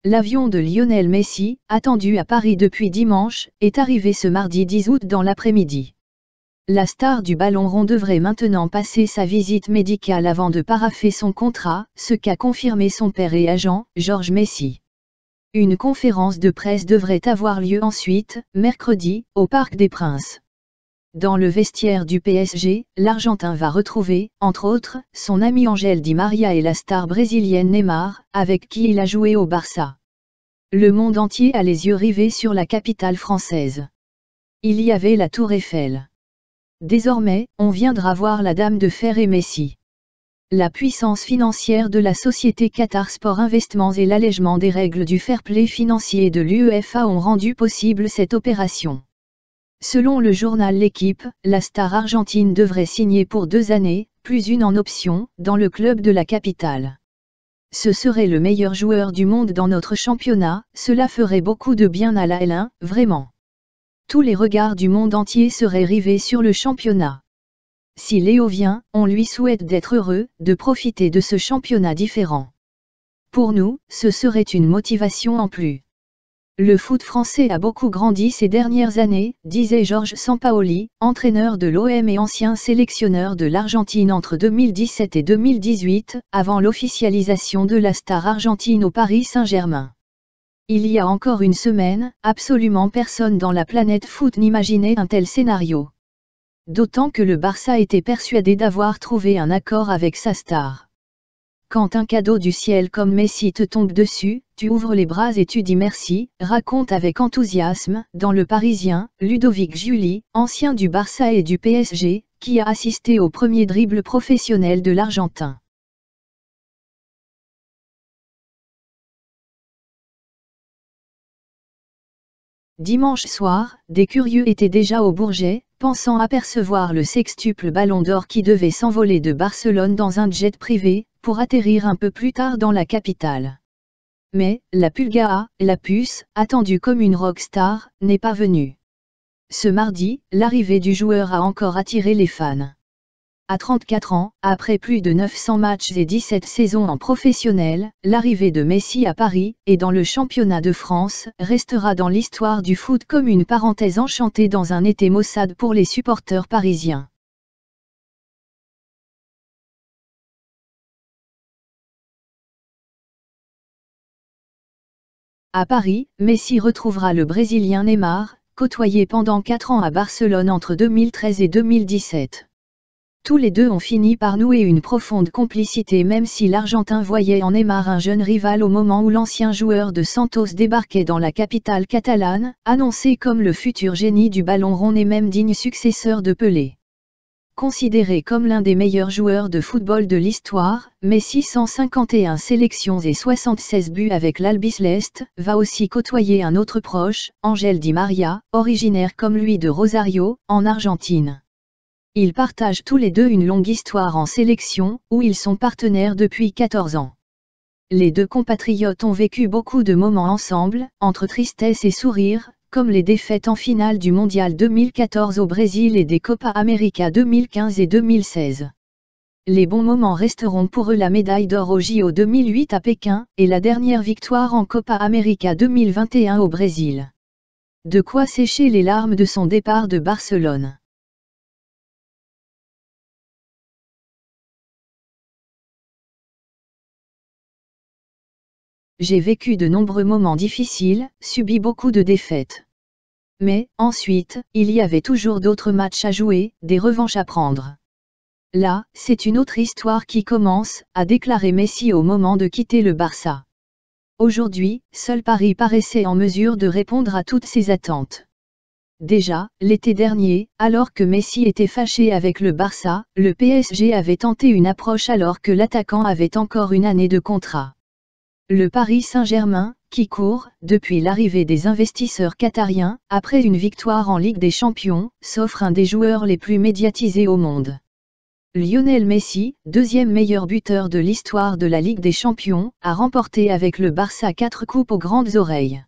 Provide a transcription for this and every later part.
L'avion de Lionel Messi, attendu à Paris depuis dimanche, est arrivé ce mardi 10 août dans l'après-midi. La star du ballon rond devrait maintenant passer sa visite médicale avant de paraffer son contrat, ce qu'a confirmé son père et agent, Georges Messi. Une conférence de presse devrait avoir lieu ensuite, mercredi, au Parc des Princes. Dans le vestiaire du PSG, l'Argentin va retrouver, entre autres, son ami Ángel Di María et la star brésilienne Neymar, avec qui il a joué au Barça. Le monde entier a les yeux rivés sur la capitale française. Il y avait la Tour Eiffel. Désormais, on viendra voir la Dame de Fer et Messi. La puissance financière de la société Qatar Sport Investments et l'allègement des règles du fair play financier de l'UEFA ont rendu possible cette opération. Selon le journal L'Équipe, la star argentine devrait signer pour 2 années, plus une en option, dans le club de la capitale. Ce serait le meilleur joueur du monde dans notre championnat, cela ferait beaucoup de bien à la L1, vraiment. Tous les regards du monde entier seraient rivés sur le championnat. Si Léo vient, on lui souhaite d'être heureux, de profiter de ce championnat différent. Pour nous, ce serait une motivation en plus. Le foot français a beaucoup grandi ces dernières années, disait Georges Sampaoli, entraîneur de l'OM et ancien sélectionneur de l'Argentine entre 2017 et 2018, avant l'officialisation de la star argentine au Paris Saint-Germain. Il y a encore une semaine, absolument personne dans la planète foot n'imaginait un tel scénario. D'autant que le Barça était persuadé d'avoir trouvé un accord avec sa star. Quand un cadeau du ciel comme Messi te tombe dessus, tu ouvres les bras et tu dis merci, raconte avec enthousiasme, dans Le Parisien, Ludovic Giuly, ancien du Barça et du PSG, qui a assisté au premier dribble professionnel de l'Argentin. Dimanche soir, des curieux étaient déjà au Bourget, pensant apercevoir le sextuple ballon d'or qui devait s'envoler de Barcelone dans un jet privé, pour atterrir un peu plus tard dans la capitale. Mais, la Pulga, la puce, attendue comme une rockstar, n'est pas venue. Ce mardi, l'arrivée du joueur a encore attiré les fans. À 34 ans, après plus de 900 matchs et 17 saisons en professionnel, l'arrivée de Messi à Paris, et dans le championnat de France, restera dans l'histoire du foot comme une parenthèse enchantée dans un été maussade pour les supporters parisiens. À Paris, Messi retrouvera le Brésilien Neymar, côtoyé pendant 4 ans à Barcelone entre 2013 et 2017. Tous les deux ont fini par nouer une profonde complicité même si l'Argentin voyait en Neymar un jeune rival au moment où l'ancien joueur de Santos débarquait dans la capitale catalane, annoncé comme le futur génie du ballon rond et même digne successeur de Pelé. Considéré comme l'un des meilleurs joueurs de football de l'histoire, Messi 151 sélections et 76 buts avec l'Albiceleste, va aussi côtoyer un autre proche, Ángel Di María, originaire comme lui de Rosario, en Argentine. Ils partagent tous les deux une longue histoire en sélection, où ils sont partenaires depuis 14 ans. Les deux compatriotes ont vécu beaucoup de moments ensemble, entre tristesse et sourire, comme les défaites en finale du Mondial 2014 au Brésil et des Copa América 2015 et 2016. Les bons moments resteront pour eux la médaille d'or au JO 2008 à Pékin, et la dernière victoire en Copa América 2021 au Brésil. De quoi sécher les larmes de son départ de Barcelone. J'ai vécu de nombreux moments difficiles, subi beaucoup de défaites. Mais, ensuite, il y avait toujours d'autres matchs à jouer, des revanches à prendre. Là, c'est une autre histoire qui commence, a déclaré Messi au moment de quitter le Barça. Aujourd'hui, seul Paris paraissait en mesure de répondre à toutes ces attentes. Déjà, l'été dernier, alors que Messi était fâché avec le Barça, le PSG avait tenté une approche alors que l'attaquant avait encore une année de contrat. Le Paris Saint-Germain, qui court, depuis l'arrivée des investisseurs qatariens, après une victoire en Ligue des Champions, s'offre un des joueurs les plus médiatisés au monde. Lionel Messi, deuxième meilleur buteur de l'histoire de la Ligue des Champions, a remporté avec le Barça 4 coupes aux grandes oreilles.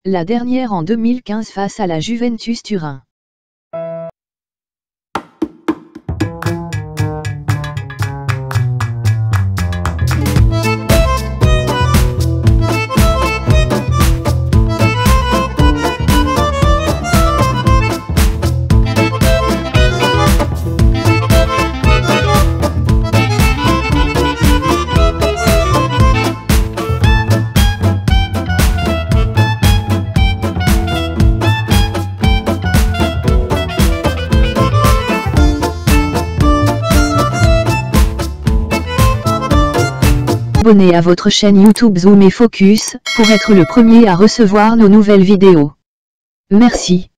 La dernière en 2015 face à la Juventus Turin. abonner à votre chaîne YouTube Zoom et Focus, pour être le premier à recevoir nos nouvelles vidéos. Merci.